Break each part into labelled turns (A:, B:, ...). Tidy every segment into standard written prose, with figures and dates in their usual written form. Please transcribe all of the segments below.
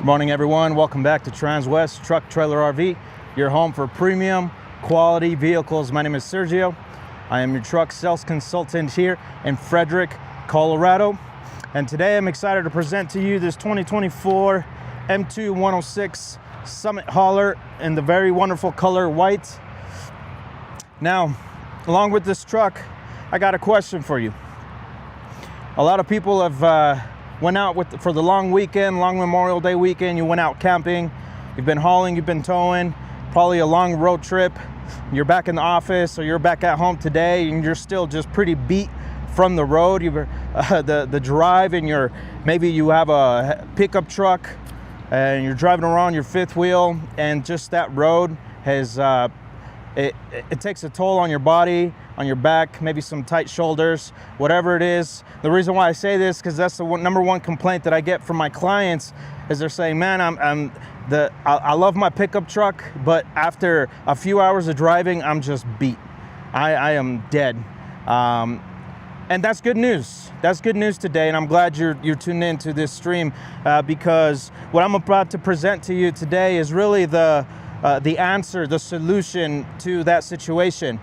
A: Morning everyone, welcome back to Transwest Truck Trailer RV, your home for premium quality vehicles. My name is Sergio. I am your truck sales consultant here in Frederick, Colorado. And today I'm excited to present to you this 2024 M2 106 Summit hauler in the very wonderful color white. Now, along with this truck, I got a question for you. A lot of people have went out for the long weekend, long Memorial Day weekend. You went out camping, you've been hauling, you've been towing, probably a long road trip. You're back in the office or you're back at home today and you're still just pretty beat from the road. The drive, and maybe you have a pickup truck and you're driving around your fifth wheel, and just that road has it takes a toll on your body, on your back, maybe some tight shoulders, whatever it is. The reason why I say this, because that's the number one complaint that I get from my clients, is they're saying, man, I love my pickup truck, but after a few hours of driving, I'm just beat. I am dead. And that's good news. That's good news today, and I'm glad you're tuned in to this stream because what I'm about to present to you today is really the answer, the solution to that situation.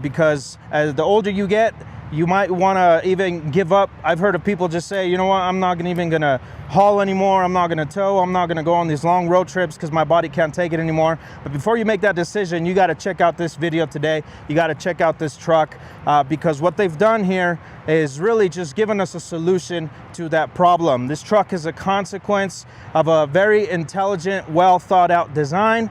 A: Because as the older you get, you might want to even give up. I've heard of people just say, you know what, I'm not even going to haul anymore. I'm not going to tow. I'm not going to go on these long road trips because my body can't take it anymore. But before you make that decision, you got to check out this video today. You got to check out this truck because what they've done here is really just given us a solution to that problem. This truck is a consequence of a very intelligent, well thought out design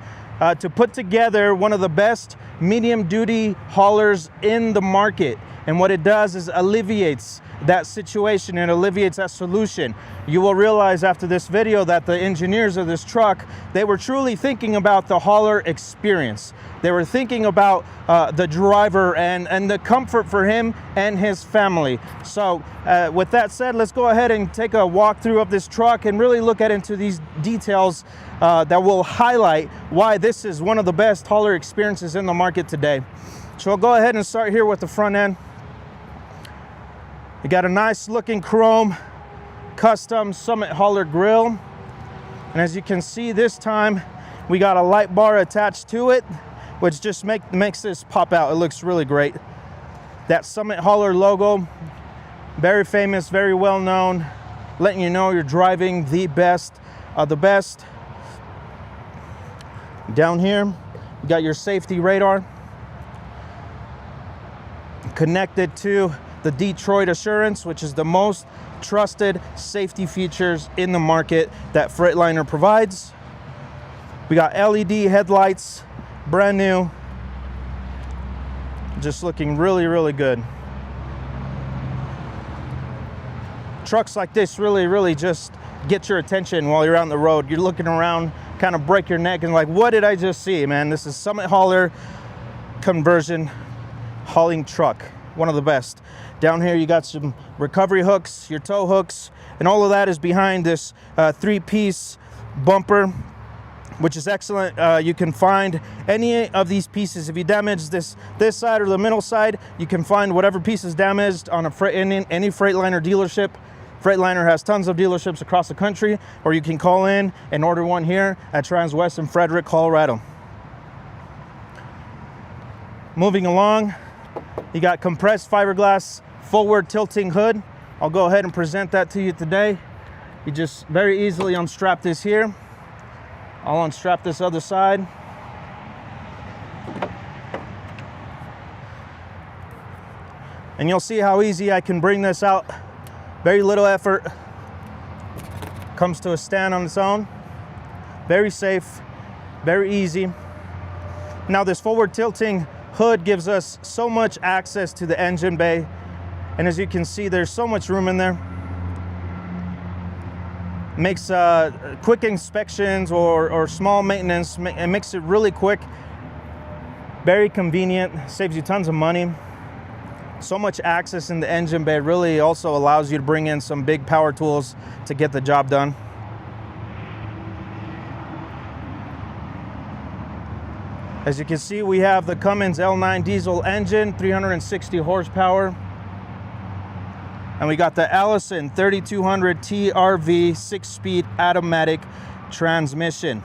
A: to put together one of the best medium duty haulers in the market. And what it does is alleviates that situation and alleviates that solution. You will realize after this video that the engineers of this truck, they were truly thinking about the hauler experience. They were thinking about the driver and the comfort for him and his family. So with that said, let's go ahead and take a walkthrough of this truck and really look into these details that will highlight why this is one of the best hauler experiences in the market today. So I'll go ahead and start here with the front end. You got a nice looking chrome custom Summit hauler grill. And as you can see, this time we got a light bar attached to it, which just makes this pop out. It looks really great. That Summit hauler logo, very famous, very well known, letting you know you're driving the best of the best. Down here, you got your safety radar connected to the Detroit Assurance, which is the most trusted safety features in the market that Freightliner provides. We got LED headlights, brand new, just looking really, really good. Trucks like this really just get your attention while you're out on the road. You're looking around, kind of break your neck and like, what did I just see, man? This is Summit hauler conversion hauling truck, one of the best. Down here you got some recovery hooks, your tow hooks, and all of that is behind this three-piece bumper, which is excellent. You can find any of these pieces. If you damage this side or the middle side, you can find whatever piece is damaged on any Freightliner dealership. Freightliner has tons of dealerships across the country, or you can call in and order one here at Transwest in Frederick, Colorado. Moving along, you got compressed fiberglass forward tilting hood. I'll go ahead and present that to you today. You just very easily unstrap this here. I'll unstrap this other side. And you'll see how easy I can bring this out. Very little effort. Comes to a stand on its own. Very safe, very easy. Now this forward tilting hood gives us so much access to the engine bay, and as you can see, there's so much room in there. Makes quick inspections or small maintenance, it makes it really quick, very convenient, saves you tons of money. So much access in the engine bay really also allows you to bring in some big power tools to get the job done. As you can see, we have the Cummins L9 diesel engine, 360 horsepower. And we got the Allison 3200 TRV 6-speed automatic transmission.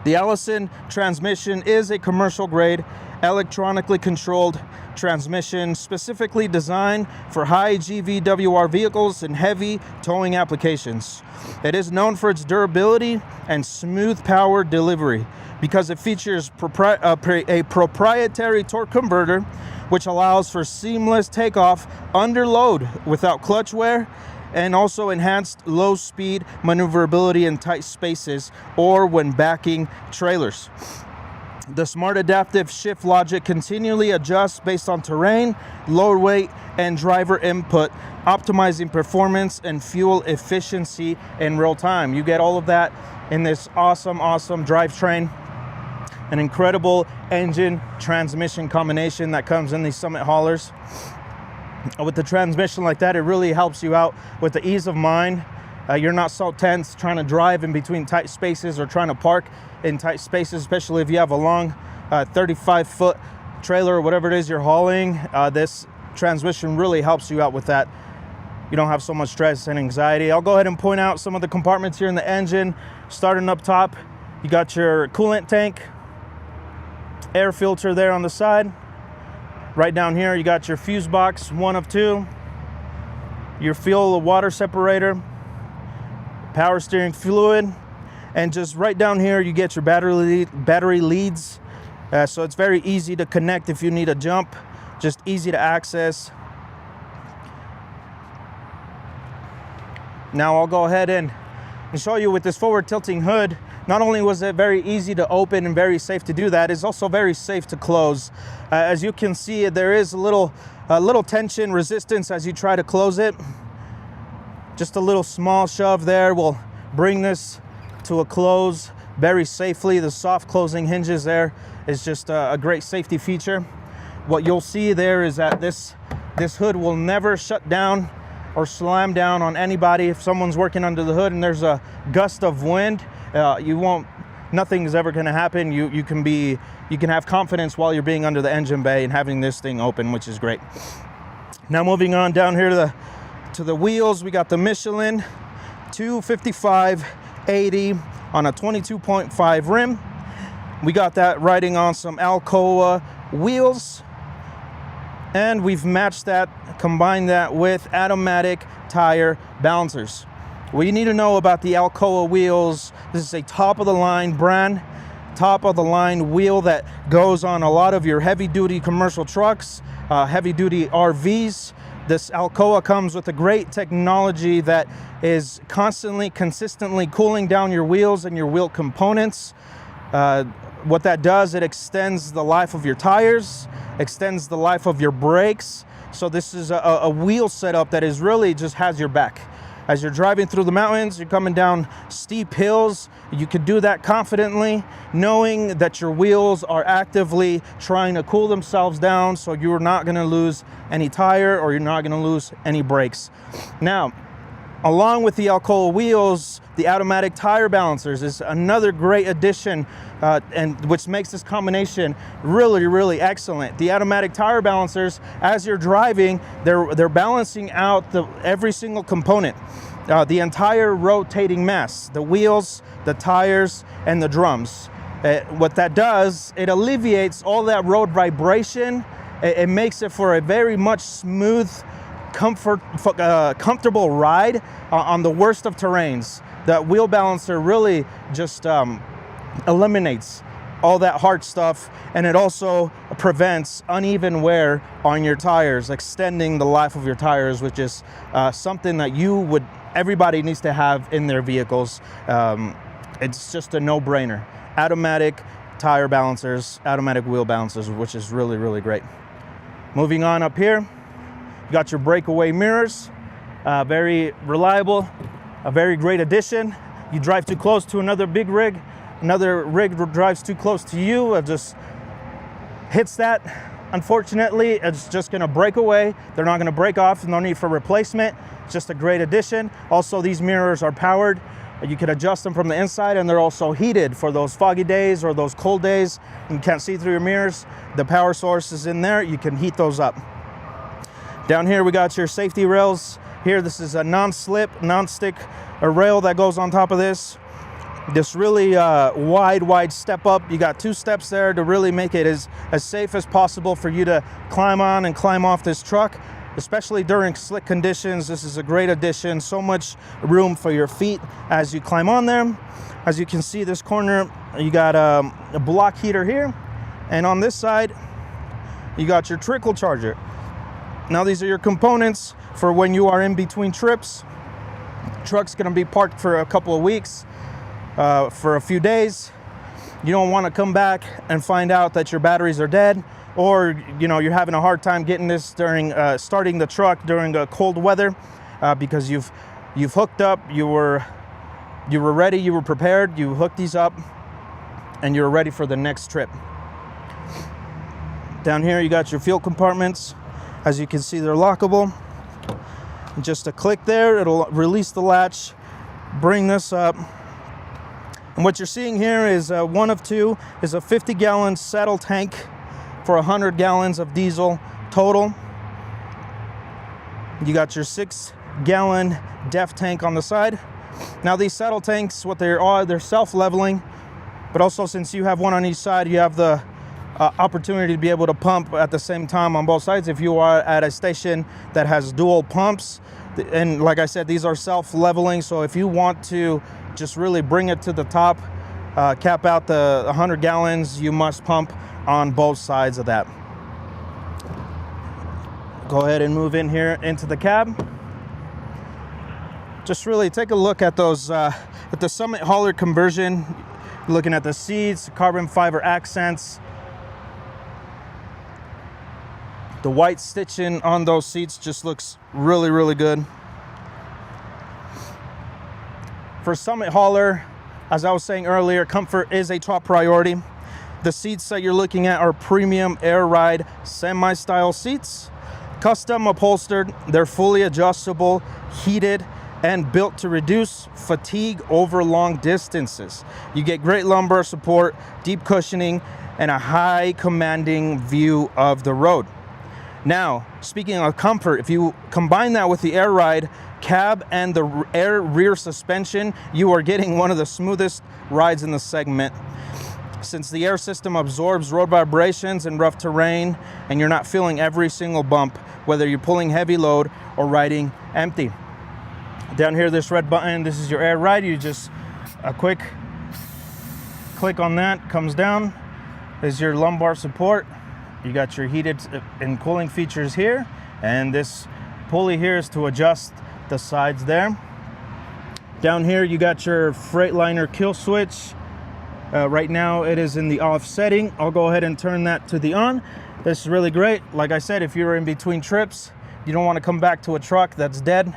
A: The Allison transmission is a commercial grade, electronically controlled transmission specifically designed for high GVWR vehicles and heavy towing applications. It is known for its durability and smooth power delivery because it features a proprietary torque converter which allows for seamless takeoff under load without clutch wear, and also enhanced low speed maneuverability in tight spaces or when backing trailers. The smart adaptive shift logic continually adjusts based on terrain, load weight, and driver input, optimizing performance and fuel efficiency in real time. You get all of that in this awesome drivetrain. An incredible engine transmission combination that comes in these Summit haulers. With the transmission like that, it really helps you out with the ease of mind. You're not so tense trying to drive in between tight spaces or trying to park in tight spaces, especially if you have a long 35-foot trailer or whatever it is you're hauling. This transmission really helps you out with that. You don't have so much stress and anxiety. I'll go ahead and point out some of the compartments here in the engine. Starting up top, you got your coolant tank, air filter there on the side. Right down here, you got your fuse box, 1 of 2, your fuel water separator, power steering fluid, and just right down here, you get your battery leads. So it's very easy to connect if you need a jump, just easy to access. Now I'll go ahead and show you with this forward tilting hood. Not only was it very easy to open and very safe to do that, it's also very safe to close. As you can see, there is a little tension resistance as you try to close it. Just a little small shove there will bring this to a close very safely. The soft closing hinges there is just a great safety feature. What you'll see there is that this hood will never shut down or slam down on anybody. If someone's working under the hood and there's a gust of wind, nothing is ever going to happen. You can have confidence while you're being under the engine bay and having this thing open, which is great. Now moving on down here to the wheels, we got the Michelin 255/80 on a 22.5 rim. We got that riding on some Alcoa wheels, and we've matched that, combined that with automatic tire balancers. What you need to know about the Alcoa wheels, this is a top-of-the-line brand, top-of-the-line wheel that goes on a lot of your heavy-duty commercial trucks, heavy-duty RVs. This Alcoa comes with a great technology that is consistently cooling down your wheels and your wheel components. What that does, it extends the life of your tires, extends the life of your brakes. So this is a wheel setup that is really just has your back. As you're driving through the mountains, you're coming down steep hills, you can do that confidently, knowing that your wheels are actively trying to cool themselves down, so you're not gonna lose any tire or you're not gonna lose any brakes. Now, along with the Alcoa wheels, the automatic tire balancers is another great addition, and which makes this combination really excellent. The automatic tire balancers, as you're driving, they're balancing out every single component, the entire rotating mass, the wheels, the tires, and the drums. What that does, it alleviates all that road vibration. It makes it for a very much smooth, comfortable ride on the worst of terrains. That wheel balancer really just eliminates all that hard stuff, and it also prevents uneven wear on your tires, extending the life of your tires, which is something that everybody needs to have in their vehicles. It's just a no-brainer. Automatic tire balancers, automatic wheel balancers, which is really great. Moving on up here, you got your breakaway mirrors, very reliable, a very great addition. You drive too close to another big rig, another rig drives too close to you, it just hits that. Unfortunately, it's just gonna break away. They're not gonna break off, no need for replacement. It's just a great addition. Also, these mirrors are powered. You can adjust them from the inside, and they're also heated for those foggy days or those cold days. You can't see through your mirrors. The power source is in there. You can heat those up. Down here, we got your safety rails. Here, this is a non-slip, non-stick rail that goes on top of this. this really wide step up. You got 2 steps there to really make it as safe as possible for you to climb on and climb off this truck, especially during slick conditions. This is a great addition. So much room for your feet as you climb on there. As you can see, this corner, you got a block heater here, and on this side, you got your trickle charger. Now these are your components for when you are in between trips. Truck's gonna be parked for a couple of weeks, for a few days. You don't want to come back and find out that your batteries are dead, or you're having a hard time getting this during starting the truck during cold weather, because you've hooked up, you were ready, you were prepared, you hooked these up, and you're ready for the next trip. Down here you got your fuel compartments. As you can see, they're lockable. Just a click there, it'll release the latch, bring this up. And what you're seeing here is one of 2 is a 50-gallon saddle tank for 100 gallons of diesel total. You got your 6-gallon DEF tank on the side. Now these saddle tanks, what they are, they're self-leveling, but also since you have one on each side, you have the opportunity to be able to pump at the same time on both sides if you are at a station that has dual pumps. And like I said, these are self-leveling, so if you want to just really bring it to the top, cap out the 100 gallons, you must pump on both sides of that. Go ahead and move in here into the cab. Just really take a look at those, at the Summit hauler conversion. Looking at the seats, carbon fiber accents. The white stitching on those seats just looks really, really good. For Summit hauler, as I was saying earlier, comfort is a top priority. The seats that you're looking at are premium air ride semi-style seats, custom upholstered. They're fully adjustable, heated, and built to reduce fatigue over long distances. You get great lumbar support, deep cushioning, and a high commanding view of the road. Now, speaking of comfort, if you combine that with the air ride cab and the air rear suspension, you are getting one of the smoothest rides in the segment. Since the air system absorbs road vibrations in rough terrain, and you're not feeling every single bump, whether you're pulling heavy load or riding empty. Down here, this red button, this is your air ride. You just a quick click on that, comes down. Is your lumbar support. You got your heated and cooling features here, and this pulley here is to adjust the sides there. Down here you got your Freightliner kill switch. Right now it is in the off setting. I'll go ahead and turn that to the on. This is really great. Like I said, if you're in between trips, you don't want to come back to a truck that's dead.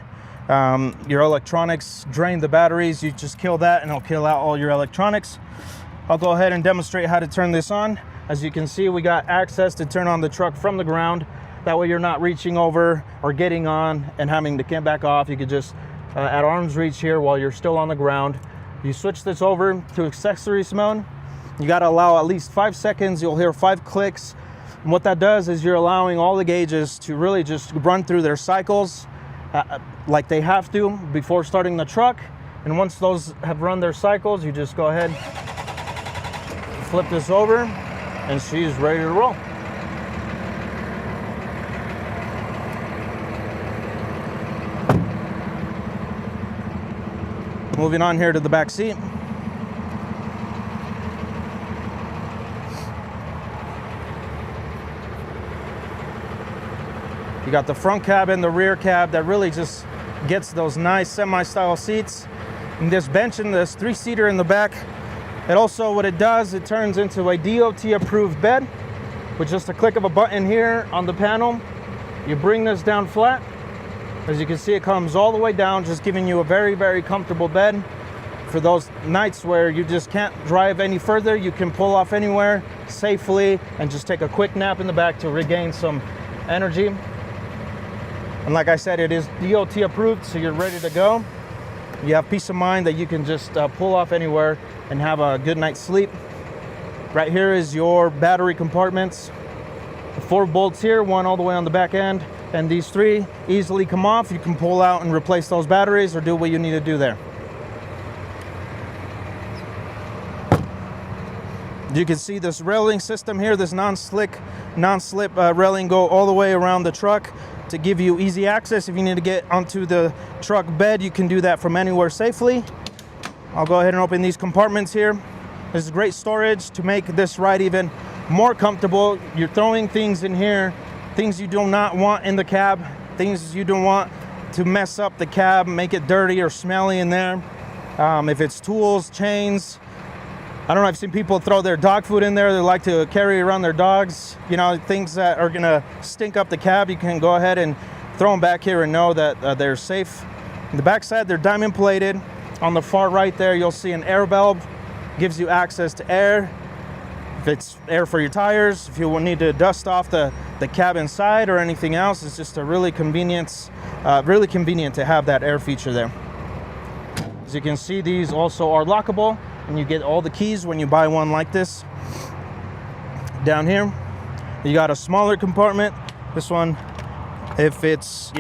A: Your electronics drain the batteries. You just kill that and it'll kill out all your electronics. I'll go ahead and demonstrate how to turn this on. As you can see, we got access to turn on the truck from the ground. That way you're not reaching over or getting on and having to get back off. You could just at arm's reach here while you're still on the ground. You switch this over to accessories mode. You got to allow at least 5 seconds. You'll hear 5 clicks. And what that does is you're allowing all the gauges to really just run through their cycles like they have to before starting the truck. And once those have run their cycles, you just go ahead, flip this over, and she's ready to roll. Moving on here to the back seat. You got the front cab and the rear cab that really just gets those nice semi-style seats. And this bench and this 3-seater in the back, it also, what it does, it turns into a DOT approved bed with just a click of a button here on the panel. You bring this down flat. As you can see, it comes all the way down, just giving you a very, very comfortable bed. For those nights where you just can't drive any further, you can pull off anywhere safely and just take a quick nap in the back to regain some energy. And like I said, it is DOT approved, so you're ready to go. You have peace of mind that you can just pull off anywhere and have a good night's sleep. Right here is your battery compartments. 4 bolts here, 1 all the way on the back end, and these 3 easily come off. You can pull out and replace those batteries or do what you need to do there. You can see this railing system here, this non-slip railing go all the way around the truck to give you easy access. If you need to get onto the truck bed, you can do that from anywhere safely. I'll go ahead and open these compartments here. This is great storage to make this ride even more comfortable. You're throwing things in here, things you do not want in the cab, things you don't want to mess up the cab, make it dirty or smelly in there. If it's tools, chains, I don't know, I've seen people throw their dog food in there. They like to carry around their dogs, you know, things that are gonna stink up the cab. You can go ahead and throw them back here and know that they're safe. On the back side, they're diamond plated. On the far right there, you'll see an air valve, gives you access to air. If it's air for your tires, if you need to dust off the cab inside or anything else, it's just a really convenient to have that air feature there. As you can see, these also are lockable, and you get all the keys when you buy one like this. Down here, you got a smaller compartment. This one, if it's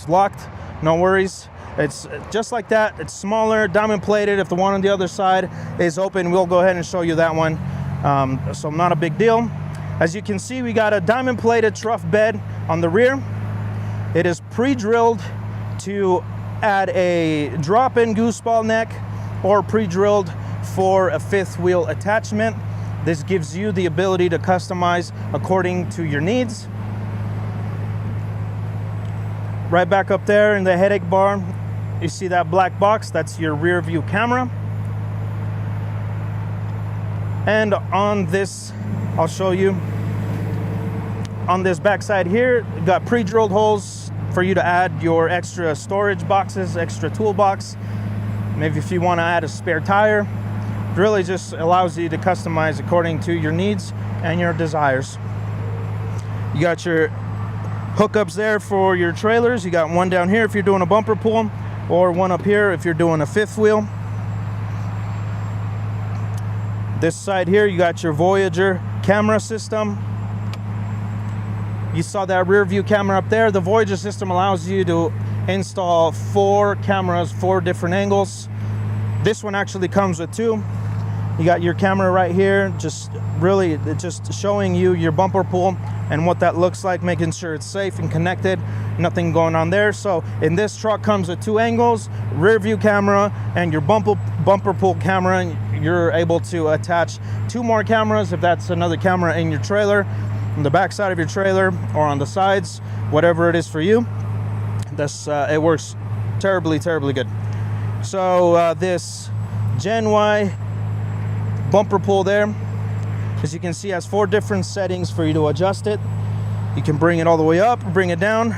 A: locked, no worries. It's just like that. It's smaller, diamond plated. If the one on the other side is open, we'll go ahead and show you that one. So not a big deal. As you can see, we got a diamond plated trough bed on the rear. It is pre-drilled to add a drop-in gooseball neck or pre-drilled for a fifth wheel attachment. This gives you the ability to customize according to your needs. Right back up there in the headache bar, you see that black box, that's your rear view camera. And on this, I'll show you, on this backside here, you got pre-drilled holes for you to add your extra storage boxes, extra toolbox. Maybe if you want to add a spare tire. It really just allows you to customize according to your needs and your desires. You got your hookups there for your trailers. You got one down here if you're doing a bumper pull, or one up here if you're doing a fifth wheel. This side here, you got your Voyager camera system. You saw that rear view camera up there. The Voyager system allows you to install 4 cameras, 4 different angles. This one actually comes with 2. You got your camera right here, just showing you your bumper pull and what that looks like, making sure it's safe and connected, nothing going on there. So in this truck comes with 2 angles, rear view camera and your bumper pull camera. You're able to attach 2 more cameras if that's another camera in your trailer, on the back side of your trailer or on the sides, whatever it is for you. This it works terribly good. So this Gen Y bumper pull there, as you can see, has 4 different settings for you to adjust it. You can bring it all the way up, bring it down.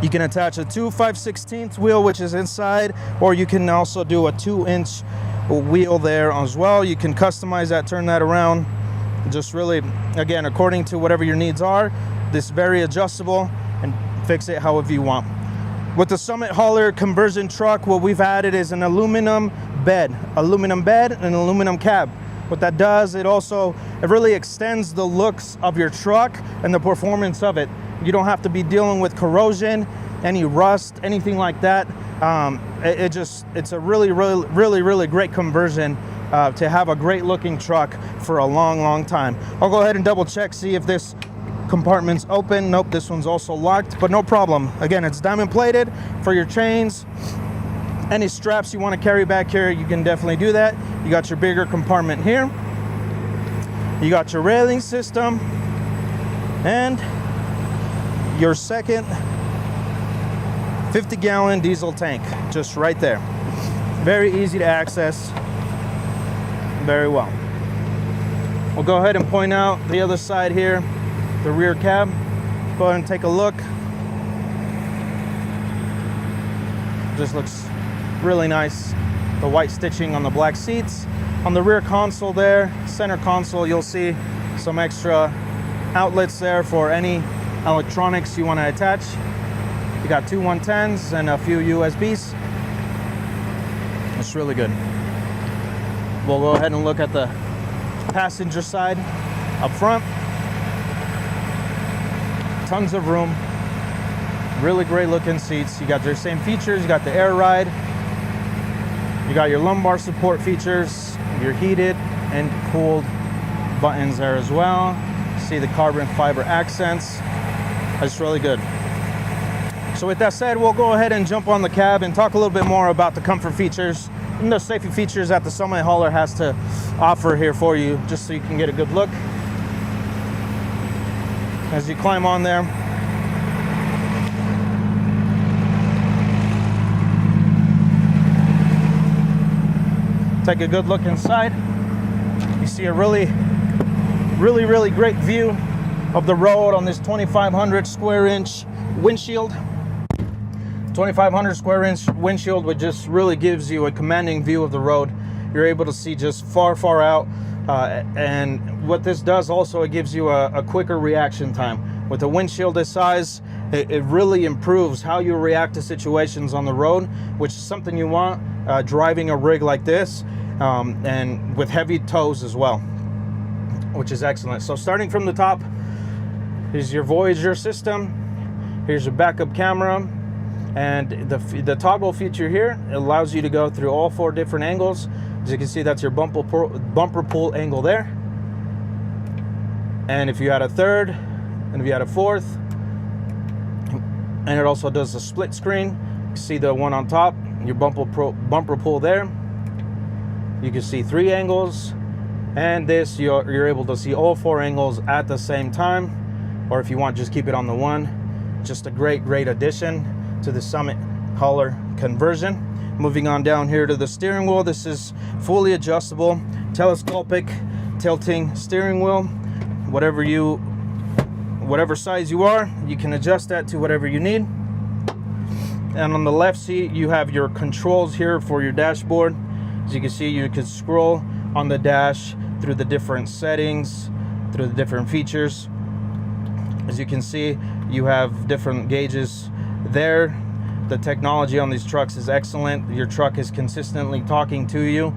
A: You can attach a 2 5/16 wheel, which is inside, or you can also do a 2-inch wheel there as well. You can customize that, turn that around. Just really, again, according to whatever your needs are. This very adjustable, and fix it however you want. With the Summit Hauler conversion truck, what we've added is an aluminum bed and an aluminum cab. What that does, it really extends the looks of your truck and the performance of it. You don't have to be dealing with corrosion, any rust, anything like that. It's a really great conversion to have a great looking truck for a long time. I'll go ahead and double check, see if this compartment's open. Nope, this one's also locked, but no problem. Again, it's diamond plated for your chains. Any straps you want to carry back here, you can definitely do that. You got your bigger compartment here. You got your railing system and your second 50-gallon diesel tank just right there. Very easy to access, very well. We'll go ahead and point out the other side here, the rear cab. Go ahead and take a look. Just looks really nice. The white stitching on the black seats. On the rear console there, center console, you'll see some extra outlets there for any electronics you want to attach. You got 2 110s and a few USBs. It's really good. We'll go ahead and look at the passenger side up front. Tons of room. Really great looking seats. You got your same features. You got the air ride. You got your lumbar support features. You're heated. and cooled buttons there as well. See the carbon fiber accents. It's really good. So with that said, we'll go ahead and jump on the cab and talk a little bit more about the comfort features and the safety features that the Summit hauler has to offer here for you, just so you can get a good look. As you climb on there, take a good look inside. You see a really great view of the road on this 2,500 square inch windshield. 2,500 square inch windshield, which just really gives you a commanding view of the road. You're able to see just far out, and what this does also, it gives you a quicker reaction time. With a windshield this size, it really improves how you react to situations on the road, which is something you want driving a rig like this, and with heavy tows as well, which is excellent. So starting from the top, here's your Voyager system. Here's your backup camera. And the toggle feature here allows you to go through all 4 different angles. As you can see, that's your bumper pull angle there. And if you had a third, and if you had a fourth, and it also does a split screen. You see the one on top, your bumper pull there. You can see 3 angles, and this you're able to see all 4 angles at the same time. Or if you want, just keep it on the one. Just a great addition to the Summit hauler conversion. Moving on down here to the steering wheel, this is fully adjustable, telescopic tilting steering wheel. Whatever size you are, you can adjust that to whatever you need. And on the left seat, you have your controls here for your dashboard. As you can see, you can scroll on the dash through the different settings, through the different features. As you can see, you have different gauges there. The technology on these trucks is excellent. Your truck is consistently talking to you,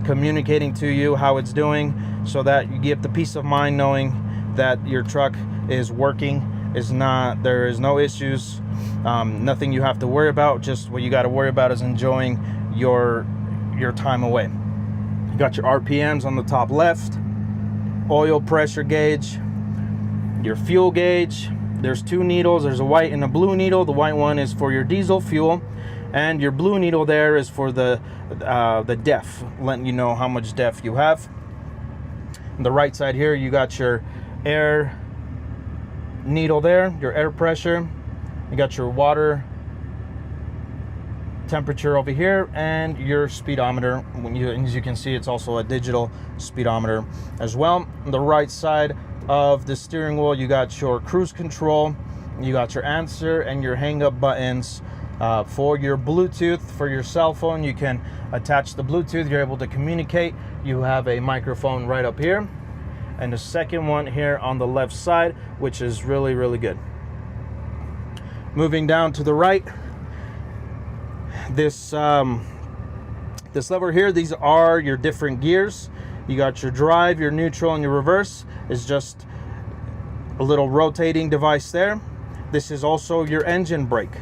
A: communicating to you how it's doing, so that you get the peace of mind knowing that your truck is working. There is no issues, nothing you have to worry about. Just what you got to worry about is enjoying your time away. You got your RPMs on the top left, oil pressure gauge, your fuel gauge. There's 2 needles. There's a white and a blue needle. The white one is for your diesel fuel, and your blue needle there is for the DEF, letting you know how much DEF you have. On the right side here, you got your air needle there, your air pressure. You got your water temperature over here, and your speedometer. As you can see, it's also a digital speedometer as well. On the right side of the steering wheel, you got your cruise control, you got your answer and your hang up buttons. For your Bluetooth, for your cell phone, you can attach the Bluetooth. You're able to communicate. You have a microphone right up here, and the second one here on the left side, which is really good. Moving down to the right, this lever here, these are your different gears. You got your drive, your neutral, and your reverse. Is just a little rotating device there. This is also your engine brake.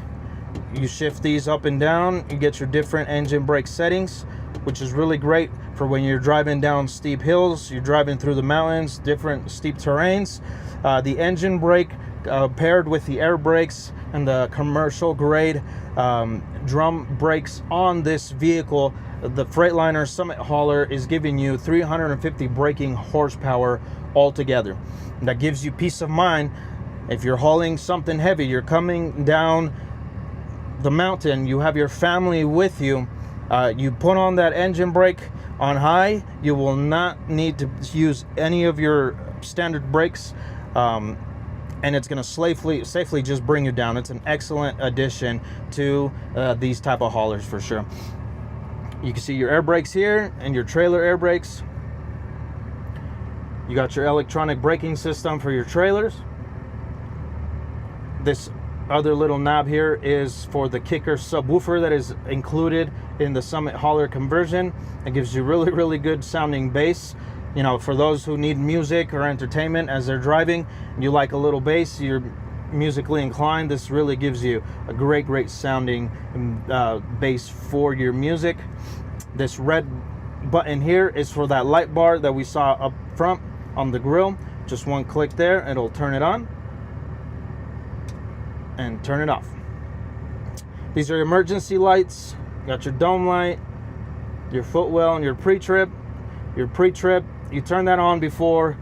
A: You shift these up and down, you get your different engine brake settings, which is really great for when you're driving down steep hills, you're driving through the mountains, different steep terrains. The engine brake paired with the air brakes and the commercial grade drum brakes on this vehicle, the Freightliner Summit hauler is giving you 350 braking horsepower altogether. And that gives you peace of mind. If you're hauling something heavy, you're coming down the mountain, you have your family with you, you put on that engine brake on high, you will not need to use any of your standard brakes, and it's going to safely just bring you down. It's an excellent addition to these type of haulers for sure. You can see your air brakes here and your trailer air brakes. You got your electronic braking system for your trailers. This other little knob here is for the kicker subwoofer that is included in the Summit hauler conversion. It gives you really good sounding bass. You know, for those who need music or entertainment as they're driving, you like a little bass, you're musically inclined, this really gives you a great sounding bass for your music. This red button here is for that light bar that we saw up front on the grill. Just one click there, it'll turn it on and turn it off. These are emergency lights. Got your dome light, your footwell, and your pre-trip. You turn that on before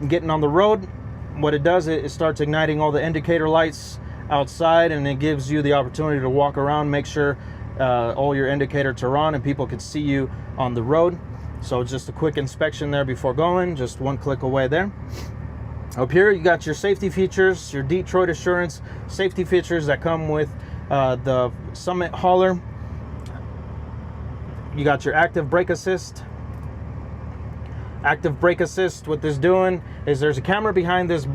A: getting on the road. What it does, it starts igniting all the indicator lights outside, and it gives you the opportunity to walk around, make sure all your indicators are on and people can see you on the road. So just a quick inspection there before going, just one click away there. Up here you got your safety features, your Detroit Assurance safety features that come with the Summit hauler. You got your active brake assist. Active brake assist, what this doing is there's a camera behind this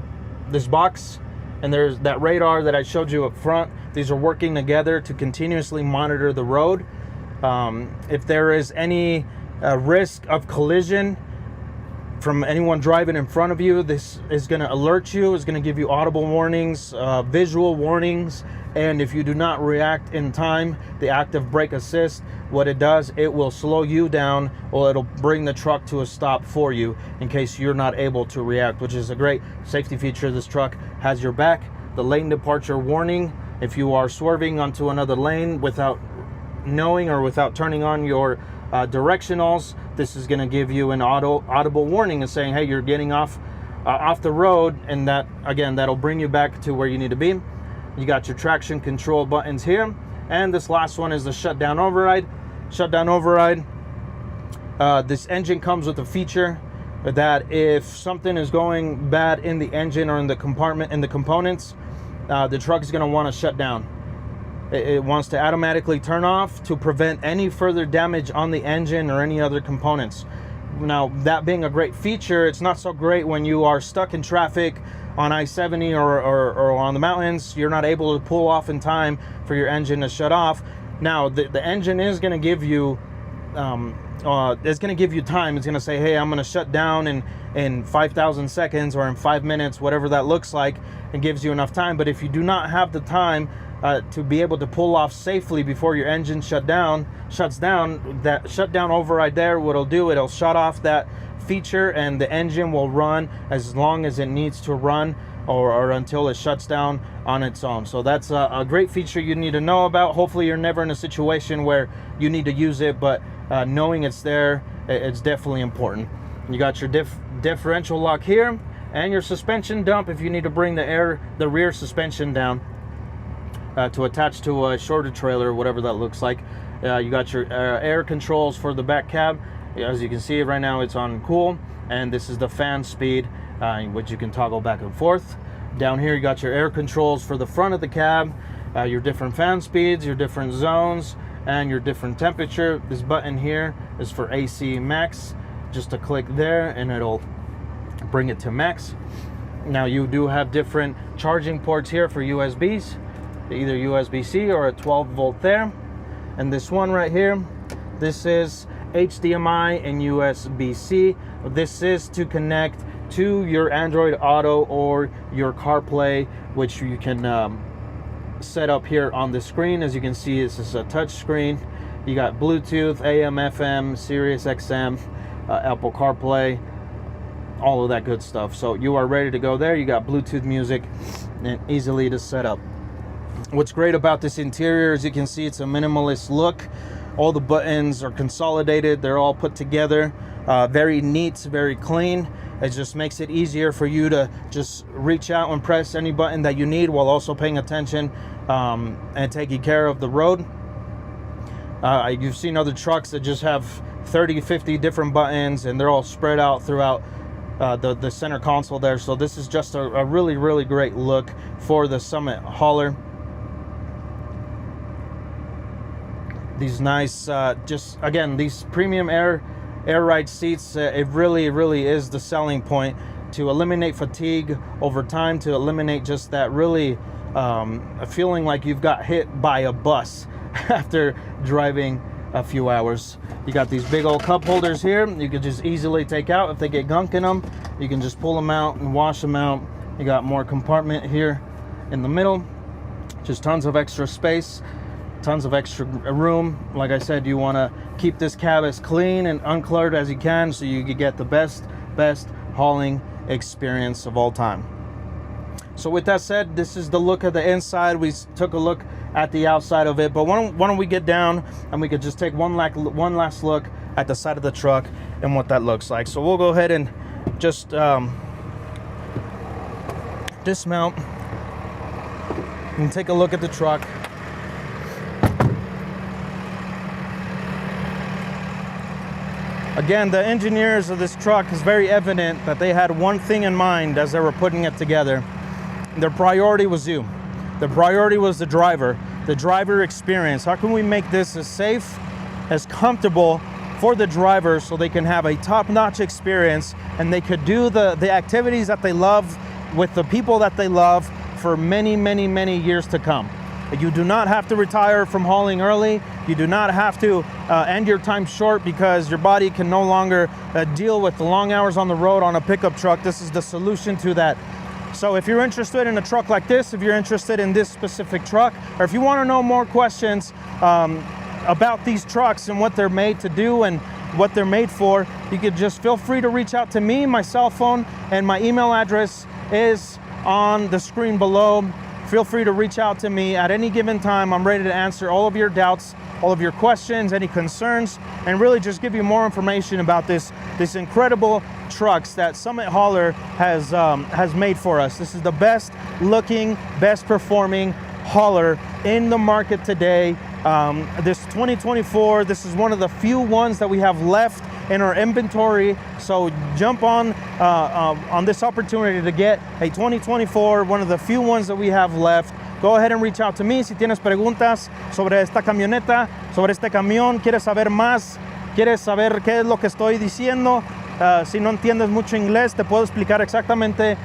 A: box, and there's that radar that I showed you up front. These are working together to continuously monitor the road. If there is any risk of collision from anyone driving in front of you, this is going to alert you. It's going to give you audible warnings, visual warnings, and if you do not react in time, the active brake assist, what it does, it will slow you down, or it'll bring the truck to a stop for you in case you're not able to react, which is a great safety feature. This truck has your back. The lane departure warning, if you are swerving onto another lane without knowing or without turning on your directionals, this is going to give you an audible warning and saying, hey, you're getting off the road, and that, again, that'll bring you back to where you need to be. You got your traction control buttons here, and this last one is the shutdown override. This engine comes with a feature that if something is going bad in the engine or in the compartment, in the components, the truck is going to want to shut down. It wants to automatically turn off to prevent any further damage on the engine or any other components. Now, that being a great feature, it's not so great when you are stuck in traffic on I-70 or on the mountains. You're not able to pull off in time for your engine to shut off. Now, the engine is going to give you time. It's going to say, hey, I'm going to shut down in 5,000 seconds or in 5 minutes, whatever that looks like. It gives you enough time. But if you do not have the time to be able to pull off safely before your engine shuts down, that shutdown override there, what it'll do, it'll shut off that feature, and the engine will run as long as it needs to run, or until it shuts down on its own. So that's a great feature you need to know about. Hopefully you're never in a situation where you need to use it, but knowing it's there, it's definitely important. You got your differential lock here, and your suspension dump if you need to bring the rear suspension down to attach to a shorter trailer, whatever that looks like. You got your air controls for the back cab. As you can see right now, it's on cool, and this is the fan speed, which you can toggle back and forth. Down here you got your air controls for the front of the cab, your different fan speeds, your different zones, and your different temperature. This button here is for AC max. Just a click there and it'll bring it to max. Now you do have different charging ports here for USBs, either USB-C or a 12 volt there. And this one right here, this is HDMI and USB-C. This is to connect to your Android Auto or your CarPlay, which you can set up here on the screen. As you can see, this is a touch screen. You got Bluetooth, AM, FM, Sirius XM, Apple CarPlay, all of that good stuff. So you are ready to go there. You got Bluetooth music and easily to set up. What's great about this interior, as you can see, it's a minimalist look. All the buttons are consolidated. They're all put together. Very neat, very clean. It just makes it easier for you to just reach out and press any button that you need while also paying attention and taking care of the road. You've seen other trucks that just have 30, 50 different buttons, and they're all spread out throughout the center console there. So this is just a really, really great look for the Summit hauler. These nice, just again, these premium air ride seats, it really is the selling point to eliminate fatigue over time, to eliminate just that really feeling like you've got hit by a bus after driving a few hours. You got these big old cup holders here. You can just easily take out if they get gunk in them. You can just pull them out and wash them out. You got more compartment here in the middle, just tons of extra space. tons of extra room. Like I said, you want to keep this cab as clean and uncluttered as you can, so you can get the best hauling experience of all time. So with that said, this is the look of the inside. We took a look at the outside of it, but why don't we get down and we could just take one last look at the side of the truck and what that looks like. So we'll go ahead and just dismount and take a look at the truck. Again, the engineers of this truck, is very evident that they had one thing in mind as they were putting it together. Their priority was you. The priority was the driver experience. How can we make this as safe, as comfortable for the driver so they can have a top-notch experience and they could do the activities that they love with the people that they love for many years to come. You do not have to retire from hauling early. You do not have to end your time short because your body can no longer deal with the long hours on the road on a pickup truck. This is the solution to that. So if you're interested in a truck like this, if you're interested in this specific truck, or if you want to know more questions about these trucks and what they're made to do and what they're made for, you could just feel free to reach out to me. My cell phone and my email address is on the screen below. Feel free to reach out to me at any given time. I'm ready to answer all of your doubts, all of your questions, any concerns, and really just give you more information about this incredible trucks that Summit Hauler has made for us. This is the best looking, best performing hauler in the market today. This 2024, this is one of the few ones that we have left in our inventory. So jump on this opportunity to get a 2024, one of the few ones that we have left. Go ahead and reach out to me si tienes preguntas sobre esta camioneta, sobre este camión, quieres saber más, quieres saber qué es lo que estoy diciendo. Si no entiendes mucho inglés, te puedo explicar exactamente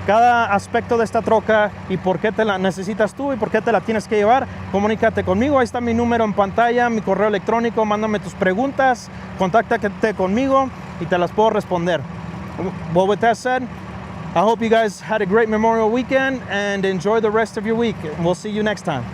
A: cada aspecto de esta troca y por qué te la necesitas tú y por qué te la tienes que llevar. Comunícate conmigo, ahí está mi número en pantalla, mi correo electrónico, mándame tus preguntas, contáctate conmigo y te las puedo responder. Well, with that said, I hope you guys had a great Memorial weekend and enjoy the rest of your week. We'll see you next time.